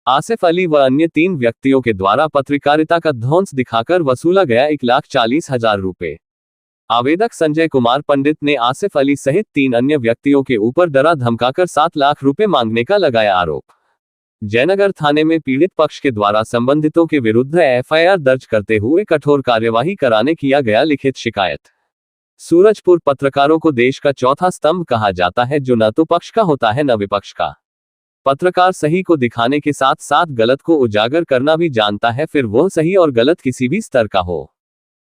आसिफ अली व अन्य 3 व्यक्तियों के द्वारा पत्रकारिता का ध्वंस दिखाकर वसूला गया 1,40,000 रुपए। आवेदक संजय कुमार पंडित ने आसिफ अली सहित 3 अन्य व्यक्तियों के ऊपर डरा धमकाकर 7 लाख रुपए मांगने का लगाया आरोप। जयनगर थाने में पीड़ित पक्ष के द्वारा संबंधितों के विरुद्ध एफआईआर दर्ज करते हुए कठोर कार्यवाही कराने किया गया लिखित शिकायत। सूरजपुर पत्रकारों को देश का चौथा स्तंभ कहा जाता है, जो न तो पक्ष का होता है न विपक्ष का। पत्रकार सही को दिखाने के साथ साथ गलत को उजागर करना भी जानता है, फिर वह सही और गलत किसी भी स्तर का हो।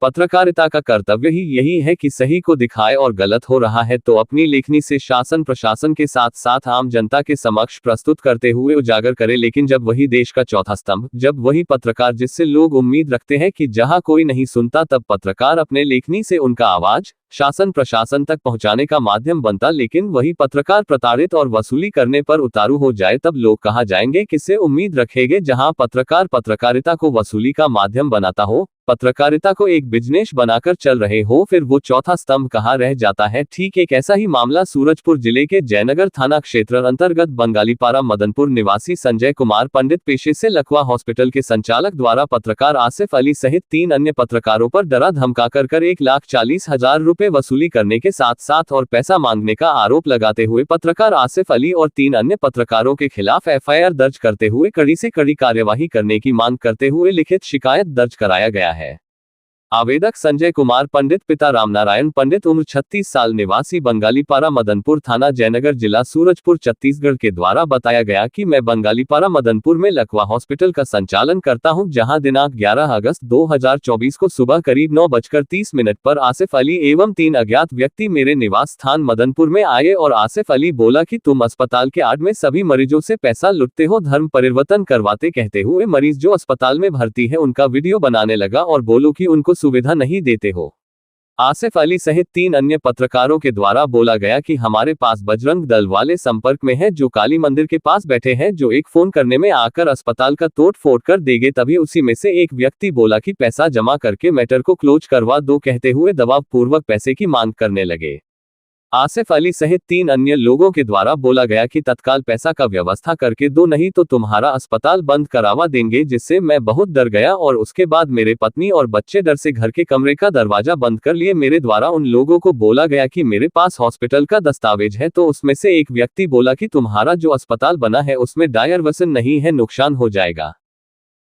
पत्रकारिता का कर्तव्य ही यही है कि सही को दिखाए और गलत हो रहा है तो अपनी लेखनी से शासन प्रशासन के साथ साथ आम जनता के समक्ष प्रस्तुत करते हुए उजागर करे। लेकिन जब वही देश का चौथा स्तंभ, जब वही पत्रकार जिससे लोग उम्मीद रखते हैं कि जहां कोई नहीं सुनता, तब पत्रकार अपने लेखनी से उनका आवाज शासन प्रशासन तक पहुंचाने का माध्यम बनता, लेकिन वही पत्रकार प्रताड़ित और वसूली करने पर उतारू हो जाए, तब लोग कहाँ जाएंगे, किससे उम्मीद रखेंगे। जहां पत्रकार पत्रकारिता को वसूली का माध्यम बनाता हो, पत्रकारिता को एक बिजनेस बनाकर चल रहे हो, फिर वो चौथा स्तंभ कहाँ रह जाता है। ठीक एक ऐसा ही मामला सूरजपुर जिले के जयनगर थाना क्षेत्र अंतर्गत बंगालीपारा मदनपुर निवासी संजय कुमार पंडित, पेशे से लकवा हॉस्पिटल के संचालक, द्वारा पत्रकार आसिफ अली सहित 3 अन्य पत्रकारों पर डरा धमकाकर 1,40,000 रुपए वसूली करने के साथ साथ और पैसा मांगने का आरोप लगाते हुए पत्रकार आसिफ अली और 3 अन्य पत्रकारों के खिलाफ एफआईआर दर्ज करते हुए कड़ी से कड़ी कार्यवाही करने की मांग करते हुए लिखित शिकायत दर्ज कराया गया है। आवेदक संजय कुमार पंडित, पिता रामनारायण पंडित, उम्र 36 साल, निवासी बंगालीपारा मदनपुर, थाना जयनगर, जिला सूरजपुर, छत्तीसगढ़ के द्वारा बताया गया कि मैं बंगालीपारा मदनपुर में लकवा हॉस्पिटल का संचालन करता हूं, जहां दिनांक 11 अगस्त 2024 को सुबह करीब 9:30 पर आसिफ अली एवं 3 अज्ञात व्यक्ति मेरे निवास स्थान मदनपुर में आए और आसिफ अली बोला कि तुम अस्पताल के आड़ में सभी मरीजों से पैसा लुटते हो, धर्म परिवर्तन करवाते, कहते हुए मरीज जो अस्पताल में भर्ती है उनका वीडियो बनाने लगा और बोलो कि उनको सुविधा नहीं देते हो। आसिफ अली सहित 3 अन्य पत्रकारों के द्वारा बोला गया कि हमारे पास बजरंग दल वाले संपर्क में हैं, जो काली मंदिर के पास बैठे हैं, जो एक फोन करने में आकर अस्पताल का तोड़ फोड़ कर देंगे। तभी उसी में से एक व्यक्ति बोला कि पैसा जमा करके मैटर को क्लोज करवा दो, कहते हुए दबाव पूर्वक पैसे की मांग करने लगे। आसिफ अली सहित 3 अन्य लोगों के द्वारा बोला गया कि तत्काल पैसा का व्यवस्था करके दो, नहीं तो तुम्हारा अस्पताल बंद करावा देंगे, जिससे मैं बहुत डर गया और उसके बाद मेरे पत्नी और बच्चे डर से घर के कमरे का दरवाजा बंद कर लिए। मेरे द्वारा उन लोगों को बोला गया कि मेरे पास हॉस्पिटल का दस्तावेज है, तो उसमें से एक व्यक्ति बोला कि तुम्हारा जो अस्पताल बना है उसमें डायवर्सन नहीं है, नुकसान हो जाएगा।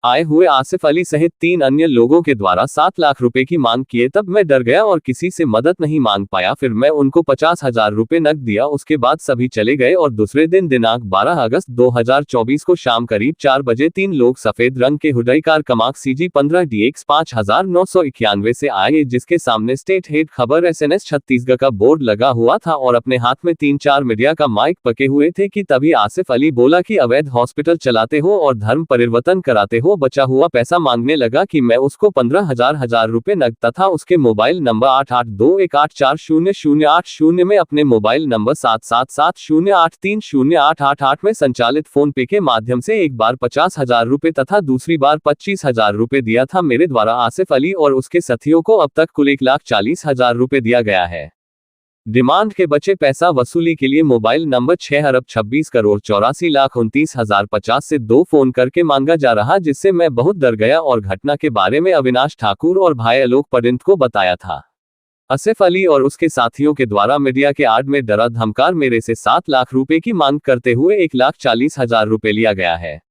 आए हुए आसिफ अली सहित 3 अन्य लोगों के द्वारा 7 लाख रुपए की मांग किए, तब मैं डर गया और किसी से मदद नहीं मांग पाया। फिर मैं उनको 50,000 रुपए नकद दिया, उसके बाद सभी चले गए और दूसरे दिन दिनांक 12 अगस्त 2024 को शाम करीब 4 बजे 3 लोग सफेद रंग के हुडई कार कमाक CG 15 DX 5991 से आए, जिसके सामने स्टेट हेड खबर SNS छत्तीसगढ़ का बोर्ड लगा हुआ था और अपने हाथ में 3-4 मीडिया का माइक पके हुए थे कि तभी आसिफ अली बोला कि अवैध हॉस्पिटल चलाते हो और धर्म परिवर्तन कराते हो, बचा हुआ पैसा मांगने लगा कि मैं उसको 15,000 रुपए नकद तथा उसके मोबाइल नंबर 8821840080 में अपने मोबाइल नंबर 7770830888 में संचालित फोन पे के माध्यम से एक बार 50,000 रुपए तथा दूसरी बार 25,000 रुपए दिया था। मेरे द्वारा आसिफ अली और उसके साथियों को अब तक कुल 1,40,000 रुपए दिया गया है। डिमांड के बचे पैसा वसूली के लिए मोबाइल नंबर 6,26,84,29,050 से 2 फोन करके मांगा जा रहा, जिससे मैं बहुत डर गया और घटना के बारे में अविनाश ठाकुर और भाई आलोक पंडित को बताया था। आसिफ अली और उसके साथियों के द्वारा मीडिया के आड़ में डरा धमकार मेरे से 7 लाख रुपए की मांग करते हुए 1,40,000 रुपए लिया गया है।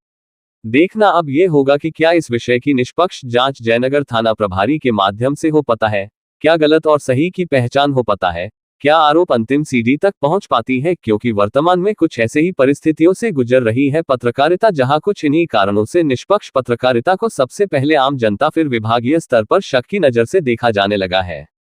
देखना अब ये होगा कि क्या इस विषय की निष्पक्ष जांच जयनगर थाना प्रभारी के माध्यम से हो पाता है, क्या गलत और सही की पहचान हो पाता है, क्या आरोप अंतिम सीढ़ी तक पहुंच पाती है, क्योंकि वर्तमान में कुछ ऐसे ही परिस्थितियों से गुजर रही है पत्रकारिता, जहां कुछ इन्हीं कारणों से निष्पक्ष पत्रकारिता को सबसे पहले आम जनता फिर विभागीय स्तर पर शक की नजर से देखा जाने लगा है।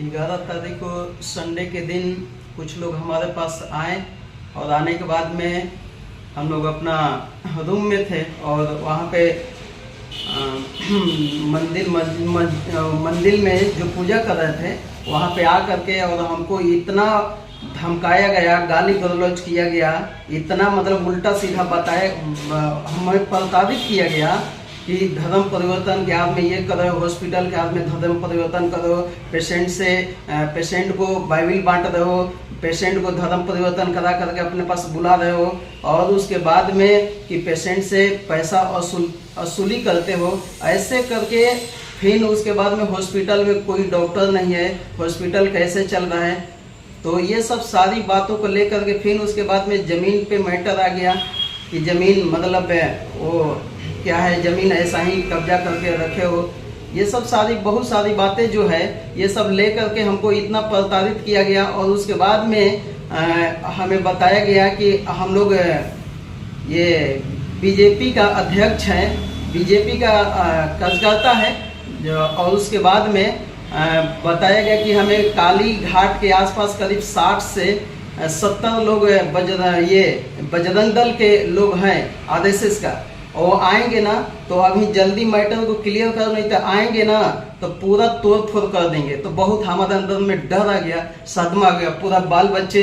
11 तारीख को संडे के दिन कुछ लोग हमारे पास आए और आने के बाद में हम लोग अपना रूम में थे और वहाँ पे मंदिर में जो पूजा कर रहे थे वहाँ पे आ करके और हमको इतना धमकाया गया, गाली गलौज किया गया, इतना मतलब उल्टा सीधा बताया, हमें प्रताड़ित किया गया कि धर्म परिवर्तन के आप में ये करो, हॉस्पिटल के आप में धर्म परिवर्तन करो, पेशेंट को बाइबिल बांट रहे हो, पेशेंट को धर्म परिवर्तन करा करके अपने पास बुला रहे हो और उसके बाद में कि पेशेंट से पैसा वसूली करते हो, ऐसे करके फिर उसके बाद में हॉस्पिटल में कोई डॉक्टर नहीं है, हॉस्पिटल कैसे चल रहा है। तो ये सब सारी बातों को लेकर के फिर उसके बाद में ज़मीन पे मैटर आ गया कि ज़मीन मतलब वो क्या है, ज़मीन ऐसा ही कब्जा करके रखे हो, ये सब सारी बहुत सारी बातें जो है ये सब ले करके हमको इतना प्रताड़ित किया गया। और उसके बाद में हमें बताया गया कि हम लोग ये बीजेपी का अध्यक्ष है, बीजेपी का कार्यकर्ता है और उसके बाद में बताया गया कि हमें काली घाट के आसपास करीब 60 से 70 लोग बजरंग दल के लोग हैं आरएसएस का, और आएंगे ना तो अभी जल्दी मैटर को क्लियर कर, नहीं तो आएंगे ना तो पूरा तोड़ फोड़ कर देंगे। तो बहुत हमारे अंदर में डर आ गया, सदमा आ गया, पूरा बाल बच्चे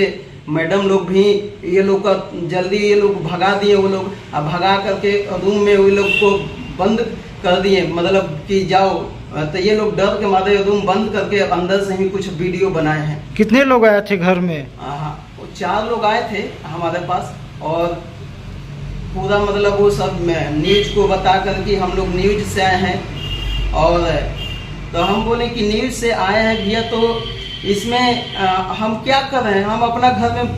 मैडम लोग भी ये लोग का जल्दी ये लोग भगा दिए, वो लोग भगा करके रूम में वो लोग को बंद कर दिए, मतलब कि जाओ। तो ये लोग डर के मारे रूम बंद करके अंदर से ही कुछ वीडियो बनाए हैं। कितने लोग आए थे घर में? हाँ, 4 लोग आए थे हमारे पास और पूरा मतलब वो सब न्यूज को बता कर कि हम लोग न्यूज से आए हैं। और तो हम बोले कि न्यूज से आए हैं भैया, तो इसमें हम क्या कर रहे हैं, हम अपना घर में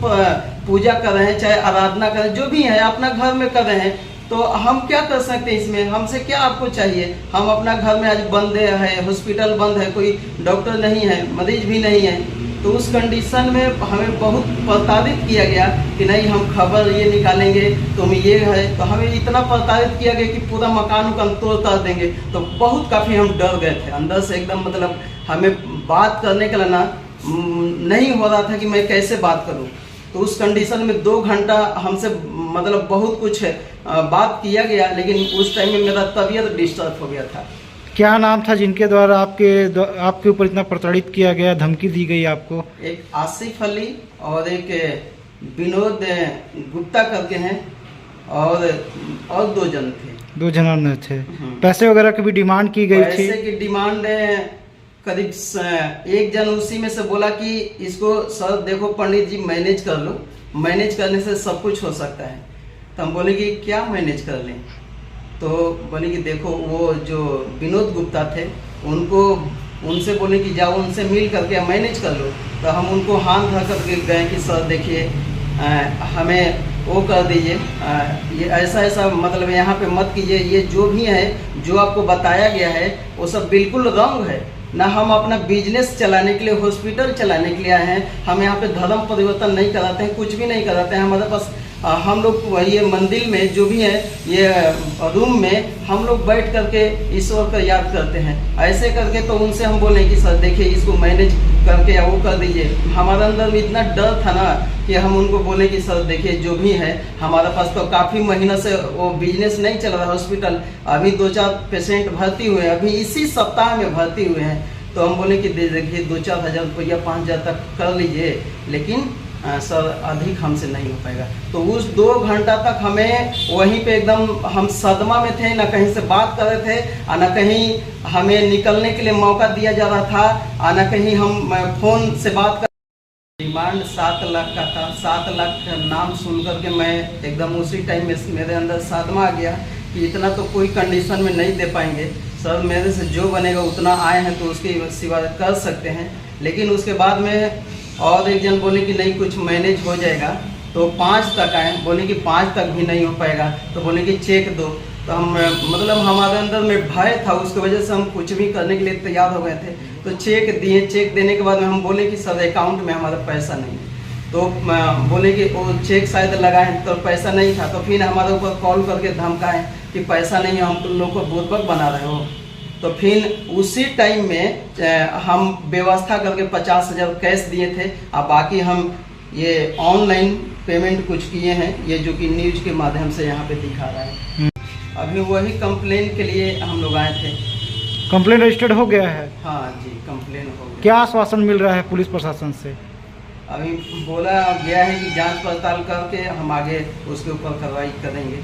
पूजा कर रहे हैं, चाहे आराधना कर रहे हैं, जो भी है अपना घर में कर रहे हैं, तो हम क्या कर सकते हैं इसमें, हमसे क्या आपको चाहिए। हम अपना घर में आज बंद है, हॉस्पिटल बंद है, कोई डॉक्टर नहीं है, मरीज भी नहीं है, तो उस कंडीशन में हमें बहुत प्रताड़ित किया गया कि नहीं हम खबर ये निकालेंगे तुम ये है। तो हमें इतना प्रताड़ित किया गया कि पूरा मकान को तोड़ कर देंगे। तो बहुत काफ़ी हम डर गए थे अंदर से एकदम, मतलब हमें बात करने के लिए ना नहीं हो रहा था कि मैं कैसे बात करूं। तो उस कंडीशन में 2 घंटा हमसे मतलब बहुत कुछ बात किया गया, लेकिन उस टाइम में मेरा तबीयत डिस्टर्ब हो गया था। क्या नाम था जिनके द्वारा आपके ऊपर इतना प्रताड़ित किया गया, धमकी दी गई आपको? एक आसिफ अली और एक विनोद गुप्ता करके हैं और 2 जन थे। 2 जन थे। पैसे वगैरह की भी डिमांड की गई थी? पैसे की डिमांड करीब 1 जन उसी में से बोला कि इसको सर देखो पंडित जी मैनेज कर लो, मैनेज करने से सब कुछ हो सकता है। तो हम बोले कि क्या मैनेज कर लें, तो बोले कि देखो वो जो विनोद गुप्ता थे उनसे बोले कि जाओ उनसे मिल करके मैनेज कर लो। तो हम उनको हाथ धर करके गए कि सर देखिए हमें वो कर दीजिए, ये ऐसा ऐसा मतलब यहाँ पे मत कीजिए, ये जो भी है जो आपको बताया गया है वो सब बिल्कुल रॉन्ग है ना। हम अपना बिजनेस चलाने के लिए, हॉस्पिटल चलाने के लिए आए हैं, हम यहाँ पे धर्म परिवर्तन नहीं कराते हैं, कुछ भी नहीं कराते हैं। हमारे पास हम लोग ये मंदिर में जो भी है ये रूम में हम लोग बैठ करके ईश्वर का याद करते हैं, ऐसे करके। तो उनसे हम बोले कि सर देखिए इसको मैनेज करके या वो कर दीजिए। हमारे अंदर में इतना डर था ना कि हम उनको बोले कि सर देखिए जो भी है हमारे पास तो काफ़ी महीनों से वो बिजनेस नहीं चल रहा, हॉस्पिटल अभी 2-4 पेशेंट भर्ती हुए हैं, अभी इसी सप्ताह में भर्ती हुए हैं। तो हम बोले कि देखिए 2-4 हज़ार रुपया 5 हज़ार तक कर लीजिए, लेकिन सर अधिक हमसे नहीं हो पाएगा। तो उस 2 घंटा तक हमें वहीं पे एकदम हम सदमा में थे, ना कहीं से बात कर रहे थे, ना कहीं हमें निकलने के लिए मौका दिया जा रहा था, ना कहीं हम फ़ोन से बात कर। डिमांड 7 लाख का था। 7 लाख का नाम सुन करके मैं एकदम उसी टाइम में मेरे अंदर सदमा आ गया कि इतना तो कोई कंडीशन में नहीं दे पाएंगे सर, मेरे से जो बनेगा उतना आए हैं तो उसके सिवा कर सकते हैं। लेकिन उसके बाद में और 1 जन बोले कि नहीं कुछ मैनेज हो जाएगा, तो 5 तक आए, बोले कि 5 तक भी नहीं हो पाएगा, तो बोले कि चेक दो। तो हम मतलब हमारे अंदर में भय था, उसकी वजह से हम कुछ भी करने के लिए तैयार हो गए थे। तो चेक दिए, चेक देने के बाद में हम बोले कि सर अकाउंट में हमारा पैसा नहीं है। तो बोले कि वो चेक शायद लगाए तो पैसा नहीं था, तो फिर हमारे ऊपर कॉल करके धमकाए कि पैसा नहीं है, हम तुम लोग को बुड़बक बना रहे हो। तो फिर उसी टाइम में हम व्यवस्था करके 50,000 कैश दिए थे। अब बाकी हम ये ऑनलाइन पेमेंट कुछ किए हैं, ये जो कि न्यूज के माध्यम से यहाँ पे दिखा रहा है। अभी वही कंप्लेन के लिए हम लोग आए थे। कंप्लेन रजिस्टर्ड हो गया है? हाँ जी, कंप्लेन हो गया। क्या आश्वासन मिल रहा है पुलिस प्रशासन से? अभी बोला गया है कि जांच पड़ताल करके हम आगे उसके ऊपर कार्रवाई करेंगे।